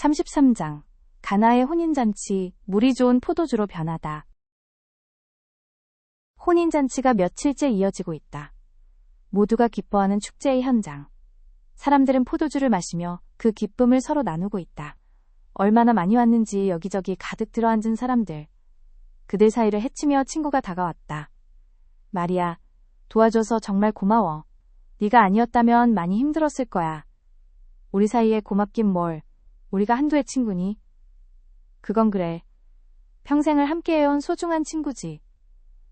33장 가나의 혼인잔치, 물이 좋은 포도주로 변하다. 혼인잔치가 며칠째 이어지고 있다. 모두가 기뻐하는 축제의 현장. 사람들은 포도주를 마시며 그 기쁨을 서로 나누고 있다. 얼마나 많이 왔는지 여기저기 가득 들어앉은 사람들. 그들 사이를 헤치며 친구가 다가왔다. 마리아, 도와줘서 정말 고마워. 네가 아니었다면 많이 힘들었을 거야. 우리 사이에 고맙긴 뭘. 우리가 한두의 친구니? 그건 그래. 평생을 함께해온 소중한 친구지.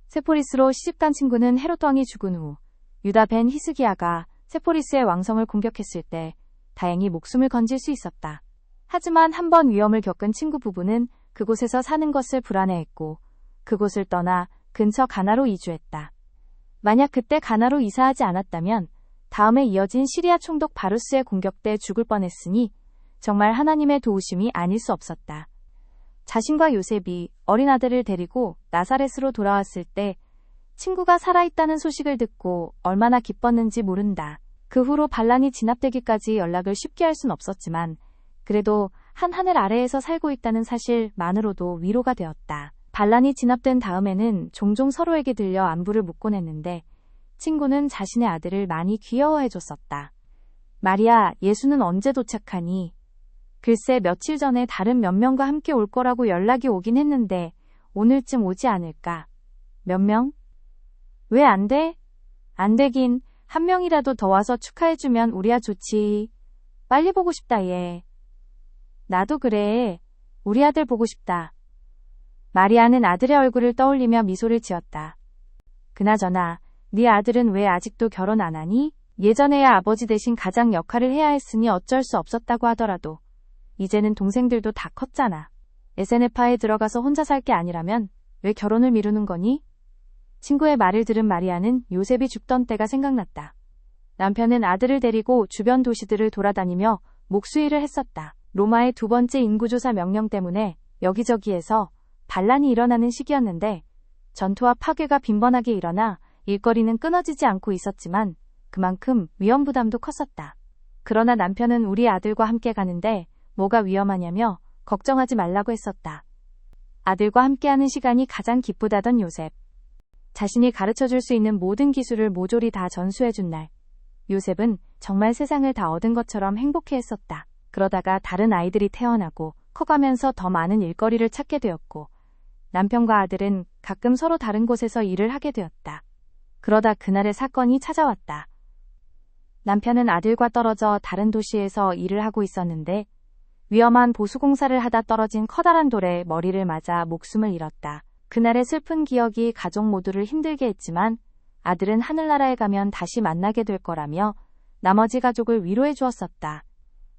세포리스로 시집간 친구는 헤롯 왕이 죽은 후 유다 벤 히스기야가 세포리스의 왕성을 공격했을 때 다행히 목숨을 건질 수 있었다. 하지만 한 번 위험을 겪은 친구 부부는 그곳에서 사는 것을 불안해했고 그곳을 떠나 근처 가나로 이주했다. 만약 그때 가나로 이사하지 않았다면 다음에 이어진 시리아 총독 바루스의 공격 때 죽을 뻔했으니 정말 하나님의 도우심이 아닐 수 없었다. 자신과 요셉이 어린 아들을 데리고 나사렛으로 돌아왔을 때 친구가 살아있다는 소식을 듣고 얼마나 기뻤는지 모른다. 그 후로 반란이 진압되기까지 연락을 쉽게 할 순 없었지만 그래도 한 하늘 아래에서 살고 있다는 사실만으로도 위로가 되었다. 반란이 진압된 다음에는 종종 서로에게 들려 안부를 묻곤 했는데 친구는 자신의 아들을 많이 귀여워해줬었다. 마리아, 예수는 언제 도착하니? 글쎄 며칠 전에 다른 몇 명과 함께 올 거라고 연락이 오긴 했는데 오늘쯤 오지 않을까? 몇 명? 왜 안 돼? 안 되긴. 한 명이라도 더 와서 축하해주면 우리야 좋지. 빨리 보고 싶다 얘. 나도 그래. 우리 아들 보고 싶다. 마리아는 아들의 얼굴을 떠올리며 미소를 지었다. 그나저나 네 아들은 왜 아직도 결혼 안 하니? 예전에야 아버지 대신 가장 역할을 해야 했으니 어쩔 수 없었다고 하더라도 이제는 동생들도 다 컸잖아. 에세네파에 들어가서 혼자 살 게 아니라면 왜 결혼을 미루는 거니? 친구의 말을 들은 마리아는 요셉이 죽던 때가 생각났다. 남편은 아들을 데리고 주변 도시들을 돌아다니며 목수일을 했었다. 로마의 두 번째 인구조사 명령 때문에 여기저기에서 반란이 일어나는 시기였는데 전투와 파괴가 빈번하게 일어나 일거리는 끊어지지 않고 있었지만 그만큼 위험 부담도 컸었다. 그러나 남편은 우리 아들과 함께 가는데 뭐가 위험하냐며 걱정하지 말라고 했었다. 아들과 함께하는 시간이 가장 기쁘다던 요셉. 자신이 가르쳐줄 수 있는 모든 기술을 모조리 다 전수해준 날. 요셉은 정말 세상을 다 얻은 것처럼 행복해했었다. 그러다가 다른 아이들이 태어나고 커가면서 더 많은 일거리를 찾게 되었고 남편과 아들은 가끔 서로 다른 곳에서 일을 하게 되었다. 그러다 그날의 사건이 찾아왔다. 남편은 아들과 떨어져 다른 도시에서 일을 하고 있었는데 위험한 보수공사를 하다 떨어진 커다란 돌에 머리를 맞아 목숨을 잃었다. 그날의 슬픈 기억이 가족 모두를 힘들게 했지만 아들은 하늘나라에 가면 다시 만나게 될 거라며 나머지 가족을 위로해 주었었다.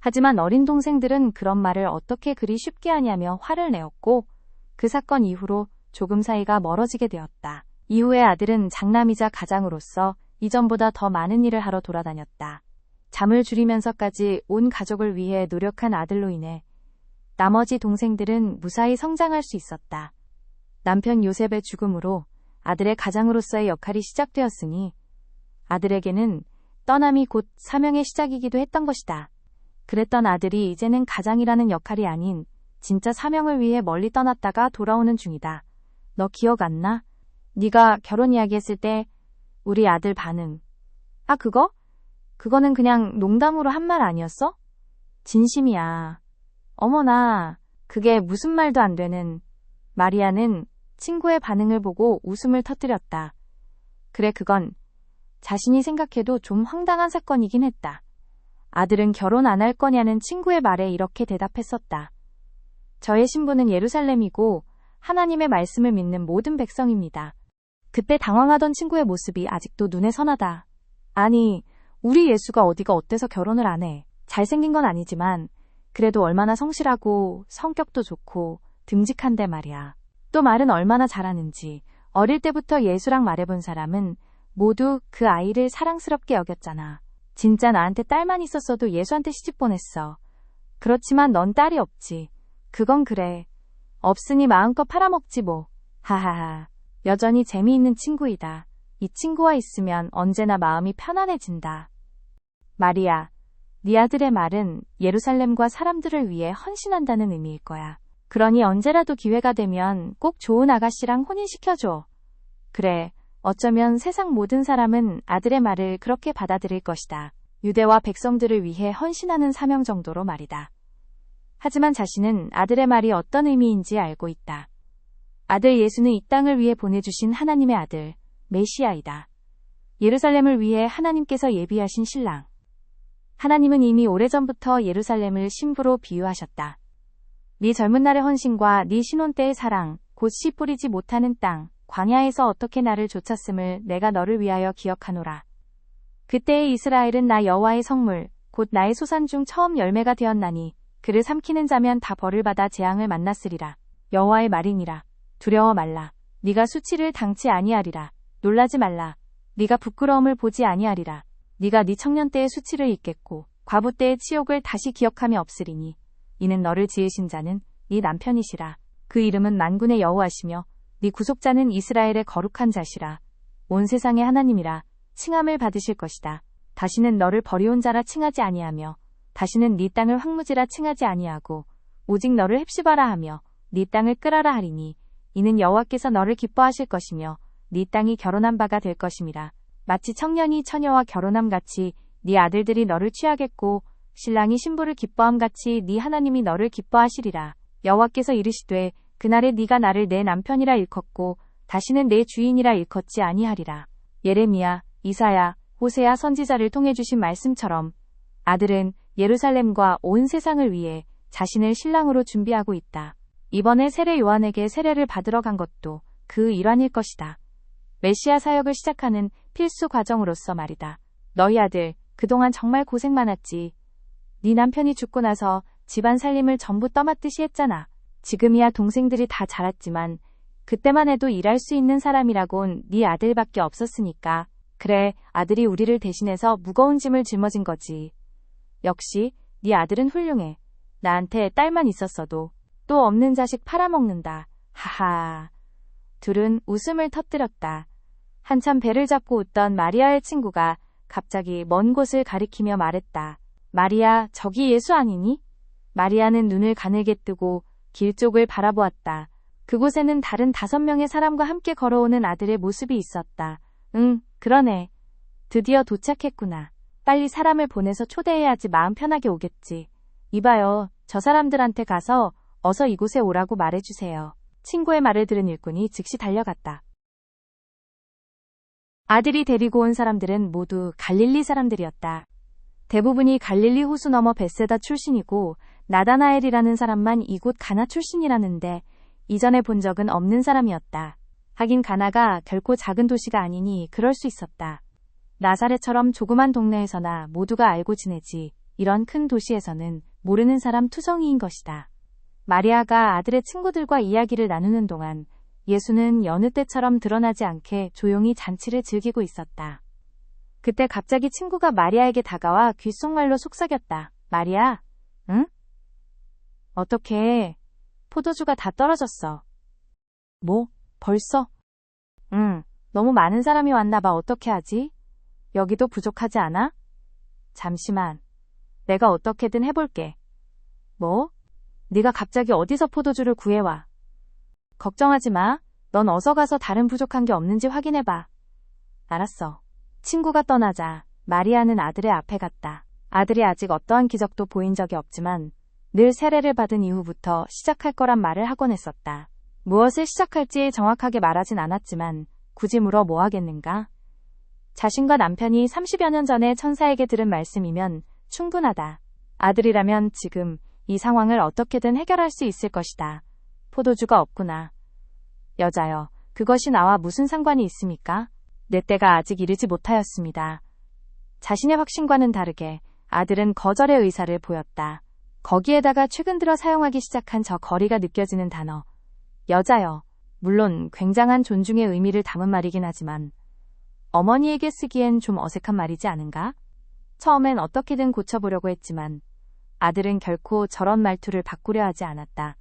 하지만 어린 동생들은 그런 말을 어떻게 그리 쉽게 하냐며 화를 내었고 그 사건 이후로 조금 사이가 멀어지게 되었다. 이후에 아들은 장남이자 가장으로서 이전보다 더 많은 일을 하러 돌아다녔다. 잠을 줄이면서까지 온 가족을 위해 노력한 아들로 인해 나머지 동생들은 무사히 성장할 수 있었다. 남편 요셉의 죽음으로 아들의 가장으로서의 역할이 시작되었으니 아들에게는 떠남이 곧 사명의 시작이기도 했던 것이다. 그랬던 아들이 이제는 가장이라는 역할이 아닌 진짜 사명을 위해 멀리 떠났다가 돌아오는 중이다. 너 기억 안 나? 네가 결혼 이야기했을 때 우리 아들 반응. 아 그거? 그거는 그냥 농담으로 한 말 아니었어? 진심이야. 어머나, 그게 무슨 말도 안 되는. 마리아는 친구의 반응을 보고 웃음을 터뜨렸다. 그래 그건 자신이 생각해도 좀 황당한 사건이긴 했다. 아들은 결혼 안 할 거냐는 친구의 말에 이렇게 대답했었다. 저의 신부는 예루살렘이고 하나님의 말씀을 믿는 모든 백성입니다. 그때 당황하던 친구의 모습이 아직도 눈에 선하다. 아니, 우리 예수가 어디가 어때서 결혼을 안 해. 잘생긴 건 아니지만 그래도 얼마나 성실하고 성격도 좋고 듬직한데 말이야. 또 말은 얼마나 잘하는지. 어릴 때부터 예수랑 말해본 사람은 모두 그 아이를 사랑스럽게 여겼잖아. 진짜 나한테 딸만 있었어도 예수한테 시집 보냈어. 그렇지만 넌 딸이 없지. 그건 그래. 없으니 마음껏 팔아먹지 뭐. 하하하. 여전히 재미있는 친구이다. 이 친구와 있으면 언제나 마음이 편안해진다. 마리아, 네 아들의 말은 예루살렘과 사람들을 위해 헌신한다는 의미일 거야. 그러니 언제라도 기회가 되면 꼭 좋은 아가씨랑 혼인시켜줘. 그래, 어쩌면 세상 모든 사람은 아들의 말을 그렇게 받아들일 것이다. 유대와 백성들을 위해 헌신하는 사명 정도로 말이다. 하지만 자신은 아들의 말이 어떤 의미인지 알고 있다. 아들 예수는 이 땅을 위해 보내주신 하나님의 아들, 메시아이다. 예루살렘을 위해 하나님께서 예비하신 신랑. 하나님은 이미 오래전부터 예루살렘을 신부로 비유하셨다. 네 젊은 날의 헌신과 네 신혼 때의 사랑, 곧 씨 뿌리지 못하는 땅, 광야에서 어떻게 나를 좇았음을 내가 너를 위하여 기억하노라. 그때의 이스라엘은 나 여호와의 성물, 곧 나의 소산 중 처음 열매가 되었나니 그를 삼키는 자면 다 벌을 받아 재앙을 만났으리라. 여호와의 말이니라. 두려워 말라. 네가 수치를 당치 아니하리라. 놀라지 말라. 네가 부끄러움을 보지 아니하리라. 네가 네 청년 때의 수치를 잊겠고 과부 때의 치욕을 다시 기억함이 없으리니 이는 너를 지으신 자는 네 남편이시라. 그 이름은 만군의 여호와시며 네 구속자는 이스라엘의 거룩한 자시라. 온 세상의 하나님이라. 칭함을 받으실 것이다. 다시는 너를 버리온 자라 칭하지 아니하며 다시는 네 땅을 황무지라 칭하지 아니하고 오직 너를 헵시바라 하며 네 땅을 끄라라 하리니 이는 여호와께서 너를 기뻐하실 것이며 네 땅이 결혼한 바가 될 것임이라. 마치 청년이 처녀와 결혼함 같이 네 아들들이 너를 취하겠고 신랑이 신부를 기뻐함 같이 네 하나님이 너를 기뻐하시리라. 여호와께서 이르시되 그날에 네가 나를 내 남편이라 일컫고 다시는 내 주인이라 일컫지 아니하리라. 예레미야, 이사야, 호세야 선지자를 통해 주신 말씀처럼 아들은 예루살렘과 온 세상을 위해 자신을 신랑으로 준비하고 있다. 이번에 세례 요한에게 세례를 받으러 간 것도 그 일환일 것이다. 메시아 사역을 시작하는 필수 과정으로서 말이다. 너희 아들, 그동안 정말 고생 많았지. 네 남편이 죽고 나서 집안 살림을 전부 떠맡듯이 했잖아. 지금이야 동생들이 다 자랐지만 그때만 해도 일할 수 있는 사람이라곤 네 아들밖에 없었으니까. 그래, 아들이 우리를 대신해서 무거운 짐을 짊어진 거지. 역시 네 아들은 훌륭해. 나한테 딸만 있었어도 또 없는 자식 팔아먹는다. 하하. 둘은 웃음을 터뜨렸다. 한참 배를 잡고 웃던 마리아의 친구가 갑자기 먼 곳을 가리키며 말했다. 마리아, 저기 예수 아니니? 마리아는 눈을 가늘게 뜨고 길 쪽을 바라보았다. 그곳에는 다른 5명의 사람과 함께 걸어오는 아들의 모습이 있었다. 응, 그러네. 드디어 도착했구나. 빨리 사람을 보내서 초대해야지 마음 편하게 오겠지. 이봐요, 저 사람들한테 가서 어서 이곳에 오라고 말해주세요. 친구의 말을 들은 일꾼이 즉시 달려갔다. 아들이 데리고 온 사람들은 모두 갈릴리 사람들이었다. 대부분이 갈릴리 호수 너머 벳세다 출신이고 나다나엘이라는 사람만 이곳 가나 출신이라는데 이전에 본 적은 없는 사람이었다. 하긴 가나가 결코 작은 도시가 아니니 그럴 수 있었다. 나사렛처럼 조그만 동네에서나 모두가 알고 지내지 이런 큰 도시에서는 모르는 사람 투성이인 것이다. 마리아가 아들의 친구들과 이야기를 나누는 동안 예수는 여느 때처럼 드러나지 않게 조용히 잔치를 즐기고 있었다. 그때 갑자기 친구가 마리아에게 다가와 귓속말로 속삭였다. 마리아, 응? 어떡해. 포도주가 다 떨어졌어. 뭐? 벌써? 응, 너무 많은 사람이 왔나봐. 어떻게 하지? 여기도 부족하지 않아? 잠시만. 내가 어떻게든 해볼게. 뭐? 네가 갑자기 어디서 포도주를 구해와. 걱정하지 마. 넌 어서 가서 다른 부족한 게 없는지 확인해봐. 알았어. 친구가 떠나자 마리아는 아들의 앞에 갔다. 아들이 아직 어떠한 기적도 보인 적이 없지만 늘 세례를 받은 이후부터 시작할 거란 말을 하곤 했었다. 무엇을 시작할지 정확하게 말하진 않았지만 굳이 물어 뭐 하겠는가? 자신과 남편이 30여 년 전에 천사에게 들은 말씀이면 충분하다. 아들이라면 지금 이 상황을 어떻게든 해결할 수 있을 것이다. 포도주가 없구나. 여자여, 그것이 나와 무슨 상관이 있습니까? 내 때가 아직 이르지 못하였습니다. 자신의 확신과는 다르게 아들은 거절의 의사를 보였다. 거기에다가 최근 들어 사용하기 시작한 저 거리가 느껴지는 단어. 여자여. 물론 굉장한 존중의 의미를 담은 말이긴 하지만 어머니에게 쓰기엔 좀 어색한 말이지 않은가? 처음엔 어떻게든 고쳐보려고 했지만 아들은 결코 저런 말투를 바꾸려 하지 않았다.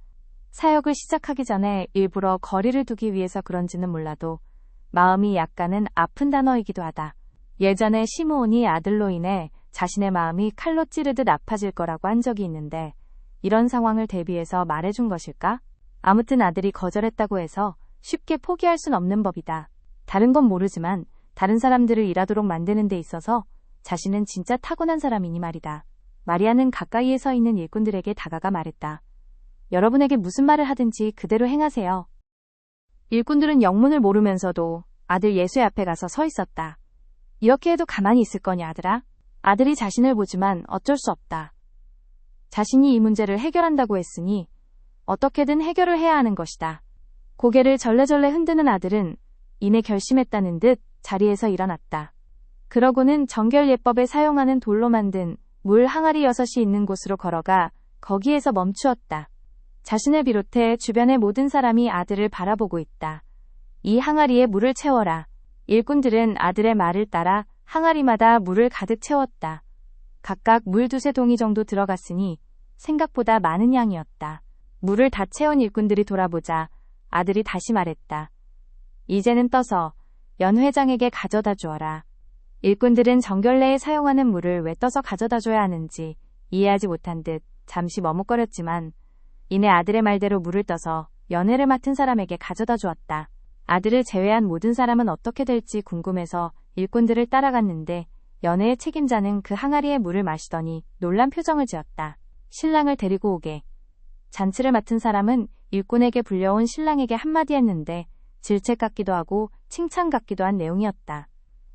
사역을 시작하기 전에 일부러 거리를 두기 위해서 그런지는 몰라도 마음이 약간은 아픈 단어이기도 하다. 예전에 시므온이 아들로 인해 자신의 마음이 칼로 찌르듯 아파질 거라고 한 적이 있는데 이런 상황을 대비해서 말해준 것일까? 아무튼 아들이 거절했다고 해서 쉽게 포기할 순 없는 법이다. 다른 건 모르지만 다른 사람들을 일하도록 만드는 데 있어서 자신은 진짜 타고난 사람이니 말이다. 마리아는 가까이에 서 있는 일꾼들에게 다가가 말했다. 여러분에게 무슨 말을 하든지 그대로 행하세요. 일꾼들은 영문을 모르면서도 아들 예수의 앞에 가서 서 있었다. 이렇게 해도 가만히 있을 거냐 아들아? 아들이 자신을 보지만 어쩔 수 없다. 자신이 이 문제를 해결한다고 했으니 어떻게든 해결을 해야 하는 것이다. 고개를 절레절레 흔드는 아들은 이내 결심했다는 듯 자리에서 일어났다. 그러고는 정결예법에 사용하는 돌로 만든 물 항아리 6이 있는 곳으로 걸어가 거기에서 멈추었다. 자신을 비롯해 주변의 모든 사람이 아들을 바라보고 있다. 이 항아리에 물을 채워라. 일꾼들은 아들의 말을 따라 항아리마다 물을 가득 채웠다. 각각 물 2-3동이 정도 들어갔으니 생각보다 많은 양이었다. 물을 다 채운 일꾼들이 돌아보자 아들이 다시 말했다. 이제는 떠서 연 회장에게 가져다 주어라. 일꾼들은 정결례에 사용하는 물을 왜 떠서 가져다 줘야 하는지 이해하지 못한 듯 잠시 머뭇거렸지만 이내 아들의 말대로 물을 떠서 연회를 맡은 사람에게 가져다 주었다. 아들을 제외한 모든 사람은 어떻게 될지 궁금해서 일꾼들을 따라갔는데 연회의 책임자는 그 항아리의 물을 마시더니 놀란 표정을 지었다. 신랑을 데리고 오게. 잔치를 맡은 사람은 일꾼에게 불려온 신랑에게 한마디 했는데 질책 같기도 하고 칭찬 같기도 한 내용이었다.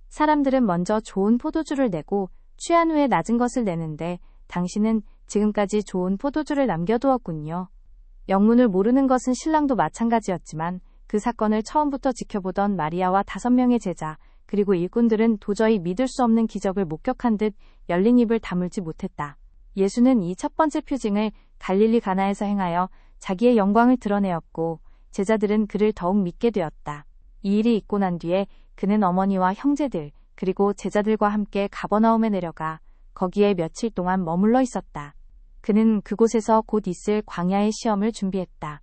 사람들은 먼저 좋은 포도주를 내고 취한 후에 낮은 것을 내는데 당신은 지금까지 좋은 포도주를 남겨두었군요. 영문을 모르는 것은 신랑도 마찬가지였지만 그 사건을 처음부터 지켜보던 마리아와 5명의 제자 그리고 일꾼들은 도저히 믿을 수 없는 기적을 목격한 듯 열린 입을 다물지 못했다. 예수는 이 첫 번째 표징을 갈릴리 가나에서 행하여 자기의 영광을 드러내었고 제자들은 그를 더욱 믿게 되었다. 이 일이 있고 난 뒤에 그는 어머니와 형제들 그리고 제자들과 함께 가버나움에 내려가 거기에 며칠 동안 머물러 있었다. 그는 그곳에서 곧 있을 광야의 시험을 준비했다.